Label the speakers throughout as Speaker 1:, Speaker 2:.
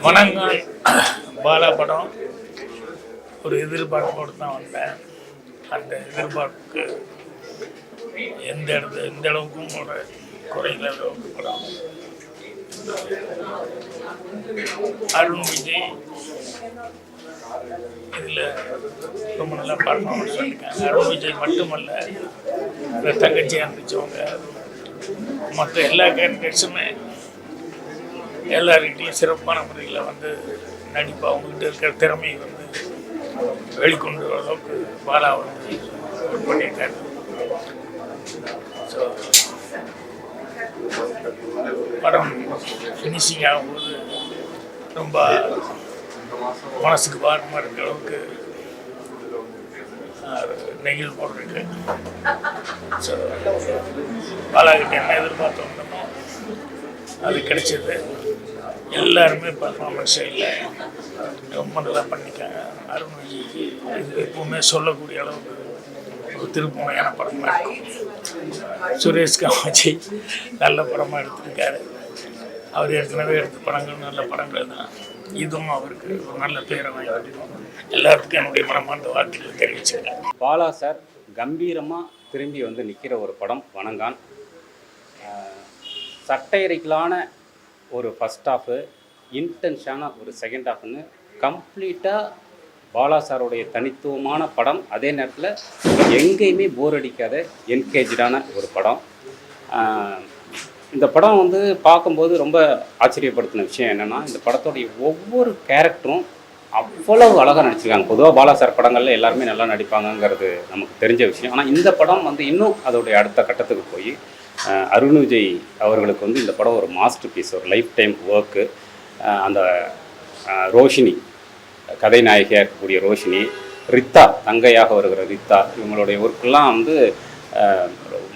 Speaker 1: வணங்கான் பாலா படம் ஒரு எதிர்பார்ப்போடு தான் வந்தேன். அந்த எதிர்பார்ப்புக்கு எந்த அளவுக்கும் ஒரு குறையில அளவுக்கு படம். அருண் விஜய் இதில் ரொம்ப நல்லா பர்ஃபார்மன்ஸ் பண்ணியிருக்காங்க. அருண் விஜய் மட்டுமல்ல, இந்த தங்கச்சியாக இருந்துச்சவங்க மற்ற எல்லா கேரக்டர்ஸுமே எல்லார்கிட்டையும் சிறப்பான முறையில் வந்து நடிப்பு, அவங்ககிட்ட இருக்கிற திறமையை வந்து வெளிக்கொண்டு வர அளவுக்கு பாலா வந்து பண்ணியிருக்காரு. ஸோ படம் ஃபினிஷிங் ஆகும்போது ரொம்ப மனசுக்கு பாரமாக இருக்கிற அளவுக்கு நெகிழ் போட்டிருக்கு. ஸோ பாலாகிட்ட என்ன எதிர்பார்த்து வந்தோமோ அது கிடைச்சது. எல்லாருமே பர்ஃபார்மன்ஸ் இல்லை ரொம்ப நல்லா பண்ணிக்காங்க. அருண் விஜய்க்கு இது எப்பவுமே சொல்லக்கூடிய அளவுக்கு ஒரு திருப்புமையான படமாக இருக்கும். சுரேஷ் காமாட்சி நல்ல படமாக எடுத்திருக்காரு. அவர் ஏற்கனவே எடுத்த படங்கள் நல்ல படங்கள் தான். இதுவும் அவருக்கு ஒரு நல்ல பேரை வாங்கி கொடுக்கும். எல்லாத்துக்கும் என்னுடைய மனமார்ந்த வாழ்த்துக்கள் தெரிவிச்சிருக்கேன்.
Speaker 2: பாலா சார் கம்பீரமாக திரும்பி வந்து நிற்கிற ஒரு படம் வணங்கான். சட்டையறைக்கலான ஒரு ஃபஸ்ட் ஹாஃபு, இன்டென்ஷனான ஒரு செகண்ட் ஹாஃப்னு கம்ப்ளீட்டாக பாலா சாருடைய தனித்துவமான படம். அதே நேரத்தில் எங்கேயுமே போர் அடிக்காத என்கேஜான ஒரு படம். இந்த படம் வந்து பார்க்கும்போது ரொம்ப ஆச்சரியப்படுத்தின விஷயம் என்னென்னா, இந்த படத்தோடைய ஒவ்வொரு கேரக்டரும் அவ்வளவு அழகாக நடிச்சிருக்காங்க. பொதுவாக பாலா சார் படங்களில் எல்லாருமே நல்லா நடிப்பாங்கங்கிறது நமக்கு தெரிஞ்ச விஷயம். ஆனால் இந்த படம் வந்து இன்னும் அதோடைய அடுத்த கட்டத்துக்கு போய் அருண் விஜய் அவர்களுக்கு வந்து இந்த படம் ஒரு மாஸ்டர் பீஸ், ஒரு லைஃப் டைம் ஒர்க்கு. அந்த ரோஷினி, கதை நாயகியாக இருக்கக்கூடிய ரோஷினி, ரித்தா தங்கையாக வருகிற ரித்தா, இவங்களுடைய ஒர்க்கெல்லாம் வந்து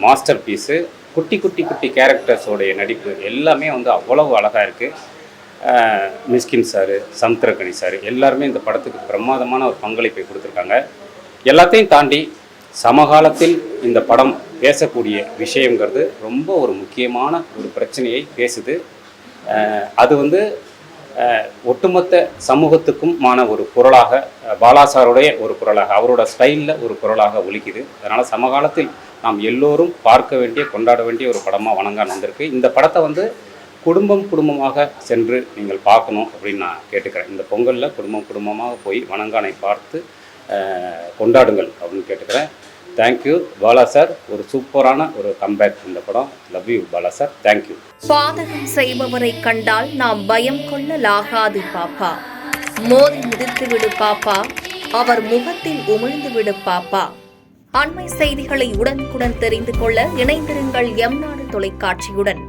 Speaker 2: மாஸ்டர் பீஸு. குட்டி குட்டி குட்டி கேரக்டர்ஸோடைய நடிப்பு எல்லாமே வந்து அவ்வளவு அழகாக இருக்குது. மிஸ்கின் சார், சமுத்திரக்கனி சார் எல்லாருமே இந்த படத்துக்கு பிரமாதமான ஒரு பங்களிப்பை கொடுத்துருக்காங்க. எல்லாத்தையும் தாண்டி சமகாலத்தில் இந்த படம் பேசக்கூடிய விஷயங்கிறது ரொம்ப ஒரு முக்கியமான ஒரு பிரச்சனையை பேசுது. அது வந்து ஒட்டுமொத்த சமூகத்துக்குமான ஒரு குரலாக, பாலாசாருடைய ஒரு குரலாக, அவரோட ஸ்டைலில் ஒரு குரலாக ஒலிக்குது. அதனால் சமகாலத்தில் நாம் எல்லோரும் பார்க்க வேண்டிய, கொண்டாட வேண்டிய ஒரு படமாக வணங்கான் வந்திருக்கு. இந்த படத்தை வந்து குடும்பமாக சென்று நீங்கள் பார்க்கணும் அப்படின்னு நான் கேட்டுக்கிறேன். இந்த பொங்கலில் குடும்பமாக போய் வணங்கானை பார்த்து கொண்டாடுங்கள் அப்படின்னு கேட்டுக்கிறேன். தேங்க்யூ பாலா சார், ஒரு சூப்பரான ஒரு கம்பேக் இந்த படம். Love you Bala sir, thank you.
Speaker 3: பாதகம் செய்பவரை கண்டால் நாம் பயம் கொள்ளலாகாது பாப்பா. மோதி மிதித்து விடு பாப்பா, அவர் முகத்தில் உமிழ்ந்து விடு பாப்பா. அண்மை செய்திகளை உடனுக்குடன் தெரிந்து கொள்ள இணைந்திருங்கள் எம் நாடு தொலைக்காட்சியுடன்.